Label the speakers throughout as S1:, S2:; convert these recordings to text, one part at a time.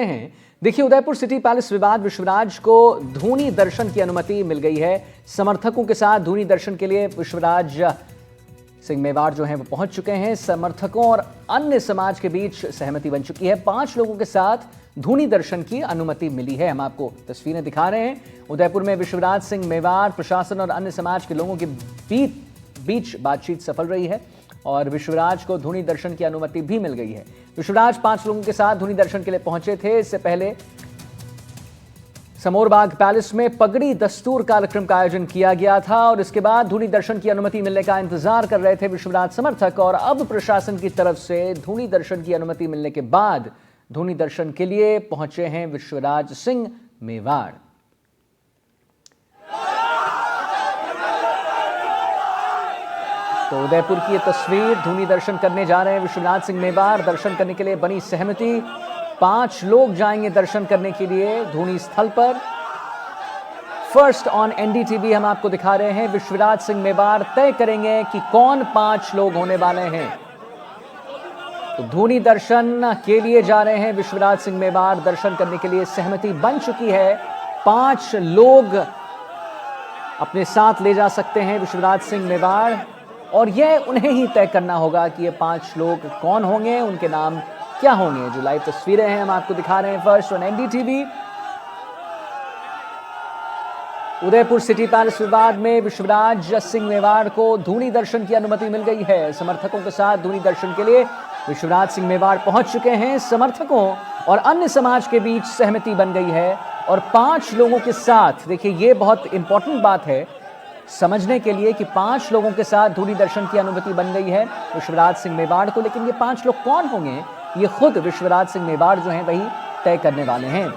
S1: हैं। देखिए, Udaipur city palace विवाद, विश्वराज को धूनी दर्शन की अनुमति मिल गई है। समर्थकों के साथ धूनी दर्शन के लिए विश्वराज सिंह मेवाड़ जो हैं वो पहुंच चुके हैं। समर्थकों और अन्य समाज के बीच सहमति बन चुकी है। 5 लोगों के साथ धूनी दर्शन की अनुमति मिली है। हम आपको तस्वीरें दिखा रहे हैं। उदयपुर में विश्वराज सिंह मेवाड़, प्रशासन और अन्य समाज के लोगों के बीच बातचीत सफल रही है और विश्वराज को धूनी दर्शन की अनुमति भी मिल गई है। विश्वराज 5 लोगों के साथ धूनी दर्शन के लिए पहुंचे थे। इससे पहले समोरबाग पैलेस में पगड़ी दस्तूर कार्यक्रम का आयोजन किया गया था और इसके बाद धूनी दर्शन की अनुमति मिलने का इंतजार कर रहे थे विश्वराज समर्थक। और अब प्रशासन की तरफ से धूनी दर्शन की अनुमति मिलने के बाद धूनी दर्शन के लिए पहुंचे हैं विश्वराज सिंह मेवाड़। तो उदयपुर की ये तस्वीर, धूनी दर्शन करने जा रहे हैं विश्वनाथ सिंह मेवाड़। दर्शन करने के लिए बनी सहमति। 5 लोग जाएंगे दर्शन करने के लिए धूनी स्थल पर। फर्स्ट ऑन एनडीटीवी हम आपको दिखा रहे हैं। विश्वनाथ सिंह मेवाड़ तय करेंगे कि कौन 5 लोग होने वाले हैं। तो धूनी दर्शन के लिए जा रहे हैं विश्वनाथ सिंह मेवाड़। दर्शन करने के लिए सहमति बन चुकी है। 5 लोग अपने साथ ले जा सकते हैं विश्वनाथ सिंह मेवाड़ और यह उन्हें ही तय करना होगा कि ये 5 लोग कौन होंगे, उनके नाम क्या होंगे। जो लाइव तस्वीरें हैं हम आपको दिखा रहे हैं first on NDTV. Udaipur city palace विवाद में विश्वराज सिंह मेवाड़ को धूनी दर्शन की अनुमति मिल गई है। समर्थकों के साथ धूनी दर्शन के लिए विश्वराज सिंह मेवाड़ पहुंच चुके हैं। समर्थकों और अन्य समाज के बीच सहमति बन गई है और 5 लोगों के साथ, देखिए ये बहुत इंपॉर्टेंट बात है समझने के लिए कि 5 लोगों के साथ धूनी दर्शन की अनुमति बन गई है विश्वराज सिंह मेवाड़ को। लेकिन ये 5 लोग कौन होंगे, ये खुद विश्वराज सिंह मेवाड़ जो हैं वही तय करने वाले हैं।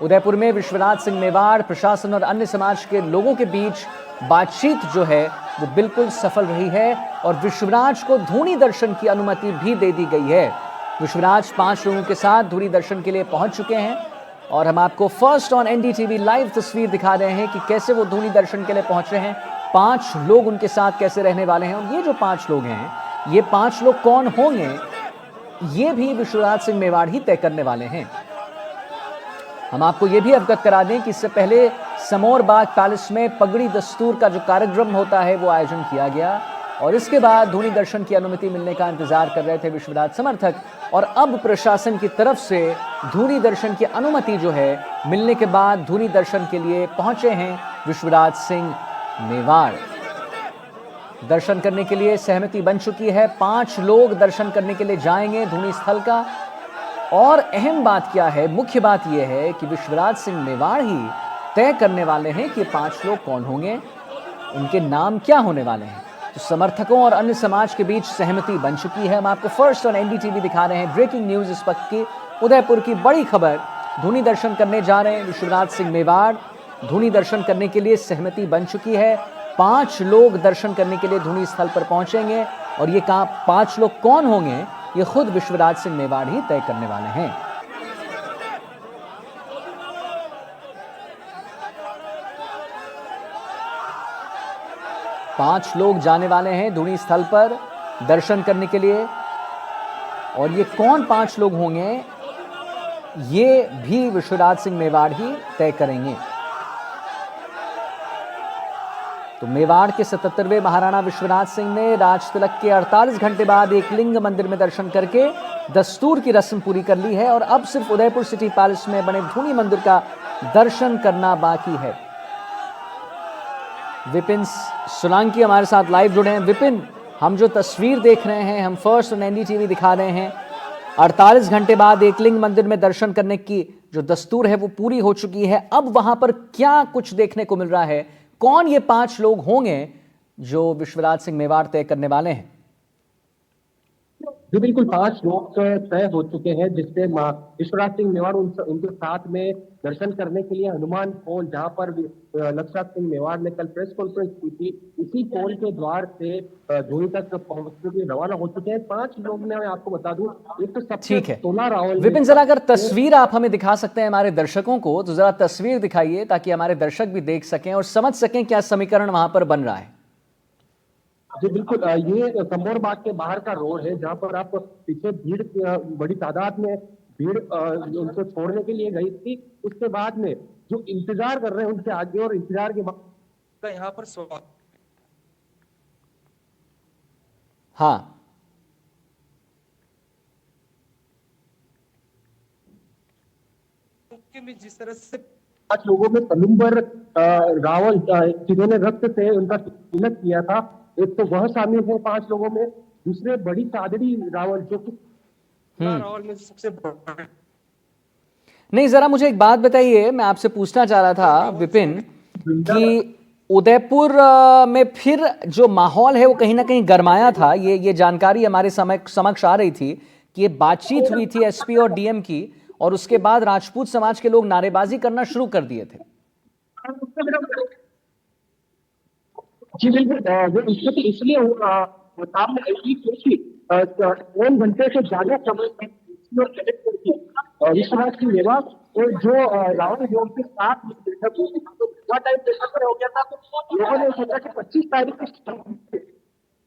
S1: उदयपुर में विश्वराज सिंह मेवाड़, प्रशासन और अन्य समाज के लोगों के बीच बातचीत जो है वो बिल्कुल सफल रही है और विश्वराज को धूनी दर्शन की अनुमति भी दे दी गई है। विश्वराज 5 लोगों के साथ धूनी दर्शन के लिए पहुंच चुके हैं और हम आपको फर्स्ट ऑन एनडीटीवी लाइव तस्वीर दिखा रहे हैं कि कैसे वो धूनी दर्शन के लिए पहुंच रहे हैं। 5 लोग उनके साथ कैसे रहने वाले हैं और ये जो 5 लोग हैं, ये 5 लोग कौन होंगे, ये भी विश्वराज सिंह मेवाड़ ही तय करने वाले हैं। हम आपको ये भी अवगत करा दें कि इससे पहले समोरबाग पैलेस में पगड़ी दस्तूर का जो कार्यक्रम होता है वो आयोजन किया गया और इसके बाद धूनी दर्शन की अनुमति मिलने का इंतजार कर रहे थे विश्वराज समर्थक और अब प्रशासन की तरफ से धूनी दर्शन की अनुमति जो है मिलने के बाद धूनी दर्शन के लिए पहुंचे हैं विश्वराज सिंह मेवाड़। दर्शन करने के लिए सहमति बन चुकी है। 5 लोग दर्शन करने के लिए जाएंगे धूनी स्थल का और अहम बात क्या है, मुख्य बात यह है कि विश्वराज सिंह मेवाड़ ही तय करने वाले हैं कि 5 लोग कौन होंगे, उनके नाम क्या होने वाले हैं। तो समर्थकों और अन्य समाज के बीच सहमति बन चुकी है। हम आपको फर्स्ट ऑन एनडीटीवी दिखा रहे हैं ब्रेकिंग न्यूज इस वक्त की। उदयपुर की बड़ी खबर, धूनी दर्शन करने जा रहे हैं विश्वराज सिंह मेवाड़। धूनी दर्शन करने के लिए सहमति बन चुकी है। 5 लोग दर्शन करने के लिए धूनी स्थल पर पहुंचेंगे और ये 5 लोग कौन होंगे, ये खुद विश्वराज सिंह मेवाड़ ही तय करने वाले हैं। पांच लोग जाने वाले हैं धूनी स्थल पर दर्शन करने के लिए और ये कौन 5 लोग होंगे, ये भी विश्वराज सिंह मेवाड़ ही तय करेंगे। तो मेवाड़ के 77वें महाराणा विश्वनाथ सिंह ने राज तिलक के 48 घंटे बाद एकलिंग मंदिर में दर्शन करके दस्तूर की रस्म पूरी कर ली है और अब सिर्फ उदयपुर सिटी पैलेस में बने धूनी मंदिर का दर्शन करना बाकी है। विपिन सोलंकी हमारे साथ लाइव जुड़े हैं। विपिन, हम जो तस्वीर देख रहे हैं, हम फर्स्ट ऑन एनडीटीवी दिखा रहे हैं। 48 घंटे बाद एकलिंग मंदिर में दर्शन करने की जो दस्तूर है वो पूरी हो चुकी है। अब वहां पर क्या कुछ देखने को मिल रहा है, कौन ये 5 लोग होंगे जो विश्वराज सिंह मेवाड़ तय करने वाले हैं?
S2: जी बिल्कुल, 5 लोग तय हो चुके हैं जिससे विश्वराज सिंह मेवाड़ उनके साथ में दर्शन करने के लिए हनुमान पोल, जहां पर लक्षराज सिंह मेवाड़ ने कल प्रेस कॉन्फ्रेंस की थी, इसी पोल के द्वार से धूनी तक पहुंचने के लिए रवाना हो चुके हैं। 5 लोग ने, मैं आपको बता दूं, एक तो सबसे
S1: ठीक है
S2: 16 रावल।
S1: विपिन, जरा अगर तस्वीर आप हमें दिखा सकते हैं हमारे दर्शकों को, तो जरा तस्वीर दिखाइए ताकि हमारे दर्शक भी देख सकें और समझ सकें क्या समीकरण वहां पर बन रहा है।
S2: जी बिल्कुल, ये समोरबाग के बाहर का रोड है जहां पर आप पीछे भीड़ बड़ी तादाद में भीड़ उनको छोड़ने के लिए गई थी। उसके बाद में जो इंतजार कर रहे हैं उनके आगे और इंतजार के बाद का यहाँ पर स्वागत
S1: हाँ,
S2: में जिस तरह से 5 लोगों में कलुम्बर रावल जिन्होंने रक्त से उनका तिलक किया था, एक तो वह शामिल है 5 लोगों में। दूसरे बड़ी सादड़ी रावल जो कि रावल में सबसे बड़ा
S1: नहीं, जरा मुझे एक बात बताइए, मैं आपसे पूछना चाह रहा था विपिन कि उदयपुर में फिर जो माहौल है वो कहीं ना कहीं गरमाया था। ये जानकारी हमारे समक्ष आ रही थी कि ये बातचीत हुई थी एसपी और डीएम की, और उसके बाद राजपूत समाज के लोग नारेबाजी करना शुरू कर दिए थे।
S2: जी बिल्कुल, वो स्थिति इसलिए सामने आई थी क्योंकि 3 घंटे से ज्यादा समय तक विश्वनाथ सिंह मेवाड़ और जो रावण जो उनके साथ में बैठक हुई थी, तो थोड़ा टाइम बैठक में हो गया था, तो लोगों ने सोचा कि 25 तारीख को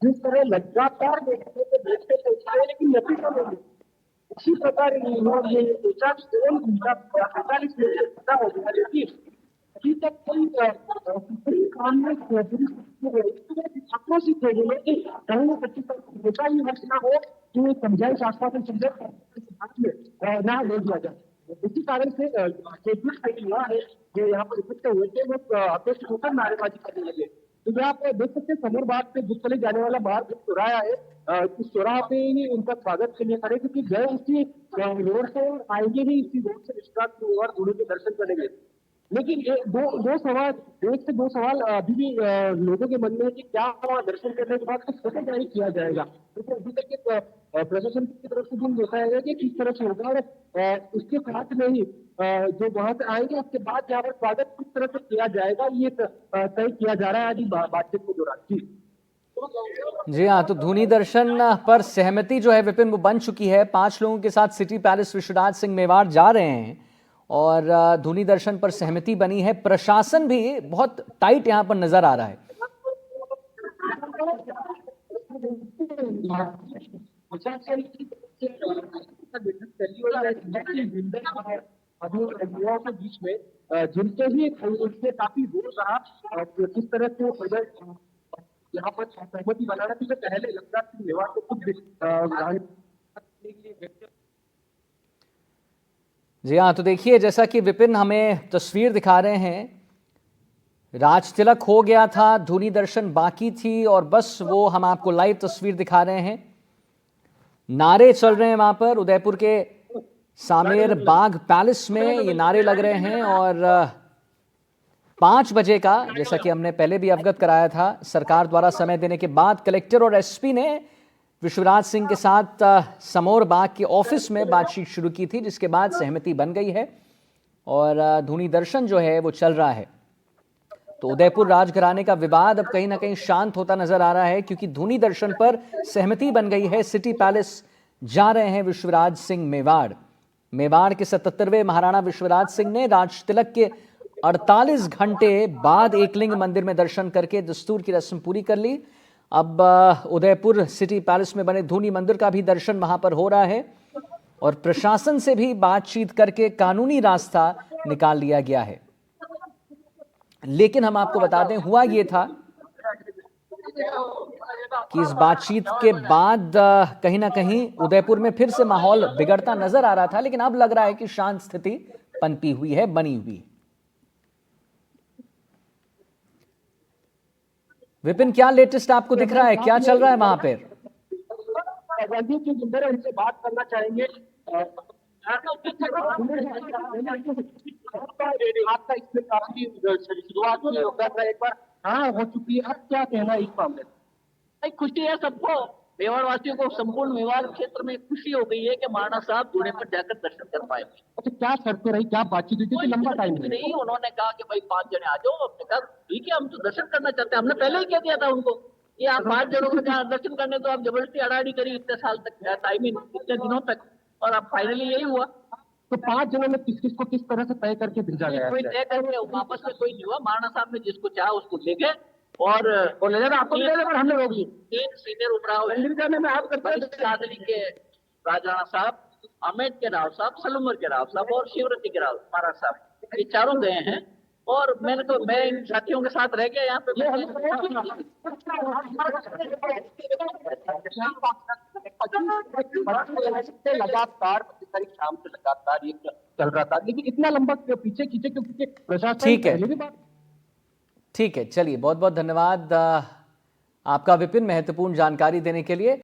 S2: जिस तरह लगातार बैठते थे लेकिन नतीजा नहीं मिला। इसी प्रकार इन लोगों ने सोचा कि 3 घंटा 45 मिनट से ज्यादा हो गया, लेकिन अभी तक कोई काम में छात्रों से थे लेकिन कहीं ना कहीं तक ऐसा ही मसला हो कि समझाइश आश्वासन समझाइश ना ले दिया जाए। इसी कारण से युवा है जो यहाँ पर इकट्ठे हुए थे वो अपेक्षित होकर नारेबाजी करने लगे। तो यहाँ आप देख सकते हैं समर बाग से बुक चले जाने वाला बाहर जो चौराहा है, इस चौराहा पे ही उनका स्वागत के लिए खड़े, क्योंकि गए इसी रोड से आएंगे ही, इसी रोड से विश्वनाथ और गुरु के दर्शन करेंगे। लेकिन दो सवाल, एक से दो सवाल अभी भी लोगों के मन में है कि क्या वहाँ दर्शन करने के बाद कुछ पता जारी किया जाएगा, क्योंकि अभी तक एक प्रशासन की तरफ से भी बताया गया कि किस तरह से होगा, और उसके साथ में ही जो वहां से आएंगे उसके बाद यहाँ पर स्वागत किस तरह से किया जाएगा ये तय किया जा रहा है आज बातचीत के दौरान।
S1: जी हाँ, तो धूनी दर्शन पर सहमति जो है विपिन वो बन चुकी है। 5 लोगों के साथ सिटी पैलेस विश्वनाथ सिंह मेवाड़ जा रहे हैं और धूनी दर्शन पर सहमति बनी है। प्रशासन भी बहुत टाइट यहाँ पर नजर आ रहा है।
S2: युवाओं के बीच में जिनके ही उससे काफी दूर रहा, किस तरह से यहाँ पर सहमति बनाना थी, पहले लगता कि मेवाड़ को खुद
S1: जी हाँ, तो देखिए जैसा कि विपिन हमें तस्वीर दिखा रहे हैं, राज तिलक हो गया था, धूनी दर्शन बाकी थी और बस वो हम आपको लाइव तस्वीर दिखा रहे हैं। नारे चल रहे हैं वहां पर उदयपुर के सामेर बाग पैलेस में, ये नारे लग रहे हैं। और 5 बजे का, जैसा कि हमने पहले भी अवगत कराया था, सरकार द्वारा समय देने के बाद कलेक्टर और एसपी ने विश्वराज सिंह के साथ समोर बाग के ऑफिस में बातचीत शुरू की थी, जिसके बाद सहमति बन गई है और धूनी दर्शन जो है वो चल रहा है। तो उदयपुर राजघराने का विवाद अब कहीं ना कहीं शांत होता नजर आ रहा है, क्योंकि धूनी दर्शन पर सहमति बन गई है। सिटी पैलेस जा रहे हैं विश्वराज सिंह मेवाड़। मेवाड़ के 77वें महाराणा विश्वराज सिंह ने राज तिलक के 48 घंटे बाद एकलिंग मंदिर में दर्शन करके दस्तूर की रस्म पूरी कर ली। अब उदयपुर सिटी पैलेस में बने धूनी मंदिर का भी दर्शन वहां पर हो रहा है और प्रशासन से भी बातचीत करके कानूनी रास्ता निकाल लिया गया है। लेकिन हम आपको बता दें, हुआ ये था कि इस बातचीत के बाद कहीं ना कहीं उदयपुर में फिर से माहौल बिगड़ता नजर आ रहा था, लेकिन अब लग रहा है कि शांत स्थिति पनपी हुई है, बनी हुई। विपिन, क्या लेटेस्ट आपको दिख रहा है, क्या चल रहा है वहां पर?
S2: उनसे बात करना चाहेंगे। आपका इसमें काफी शुरुआत एक बार हाँ हो चुकी है, अब क्या कहना है इस मामले में?
S3: खुशी है सबको, मेवाड़ वासियों को, संपूर्ण मेवाड़ क्षेत्र में खुशी हो गई है कि महाराणा साहब धूने पर जाकर दर्शन कर पाए।
S2: अच्छा, क्या शर्तें रही, क्या बातचीत हुई थी? लंबा टाइम
S3: नहीं, उन्होंने कहा कि भाई 5 जने आ जाओ। हमने कहा ठीक है, हम तो दर्शन करना चाहते हैं। हमने पहले ही कह दिया था उनको कि आप 5 जनों को दर्शन करने, तो आप जबरदस्ती अड़ाड़ी करी इतने साल तक, टाइमिंग इतने दिनों तक, और अब फाइनली यही हुआ।
S2: तो 5 जनों में किस किस को किस तरह से तय करके भेजा गया?
S3: कोई तय करके वापस में कोई नहीं हुआ। महाराणा साहब ने जिसको चाहा उसको ले गए और
S2: ले जाना आपको ले जाना, हमने रोक ली।
S3: 3 सीनियर उपराव
S2: मंदिर जाने में आप करते
S3: के राजराणा साहब, अहमेद के राव साहब, सलूमर के राव साहब और शिवरती के राव महाराज साहब, ये चारों गए हैं। और मैं इन साथियों के साथ रह गया यहाँ पे।
S2: लगातार 25 तारीख शाम से लगातार ये चल रहा था, लेकिन इतना लंबा पीछे खींचे क्योंकि प्रशासन
S1: ठीक है।
S2: पहले भी बात।
S1: ठीक है, चलिए बहुत बहुत धन्यवाद आपका विपिन, महत्वपूर्ण जानकारी देने के लिए।